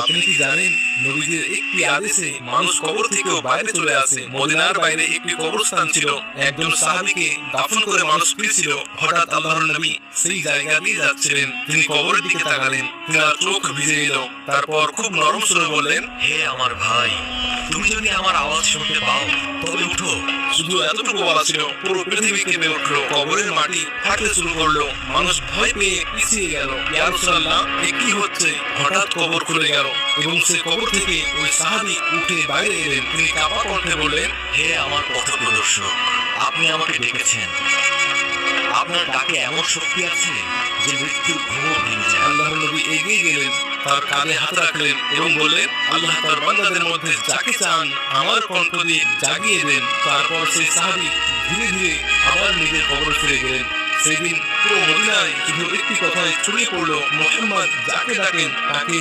আপনি কি জানেন নবীজির একটি আদেশে মানুষ কবর থেকেও বাইরে চলে আসে। মদিনার বাইরে একটি কবরস্থান ছিল, একজন সাহাবীকে দাফন করে মানুষ ফিরছিল। হঠাৎ আল্লাহর নবী সেই জায়গা দিয়ে যাচ্ছিলেন, তিনি কবরের দিকে তাকালেন, তার চোখ ভিজে এলো। তারপর খুব নরম সুরে বললেন, হে আমার ভাই, তুমি যদি আমার আওয়াজ শুনতে পাও তবে উঠো। শুধু এতটুকু বলা ছিল, পুরো পৃথিবী কেঁপে উঠলো, কবরের মাটি ফাটতে শুরু করলো, মানুষ ভয় পেয়ে পিছিয়ে গেল। ইয়া রাসূলুল্লাহ, এ কি হচ্ছে? হঠাৎ কবর খুলে গেল এবং সে কবর থেকে ওই সাহাবী উঠে বাইরে এলেন। তিনি কাঁপা কণ্ঠে বললেন, হে আমার পথপ্রদর্শক, আপনি আমাকে ডেকেছেন। আপনার ডাকে এমন শক্তি আছে যে মৃত্যুর ঘুমও ভেঙে যায়। আল্লাহর নবী এগিয়ে গেলেন, তার কাঁধে হাত রাখলেন এবং বললেন, আল্লাহ তার বান্দাদের মধ্যে যাকে চান আমার কণ্ঠ দিয়ে জাগিয়ে দেন। তারপর সেই সাহাবী ধীরে ধীরে আবার নিজের কবরে ফিরে গেলেন। সেদিন পুরো মদিনায় শুধু একটি কথাই ছড়িয়ে পড়ল, মুহাম্মদ যাকে ডাকেন তাকে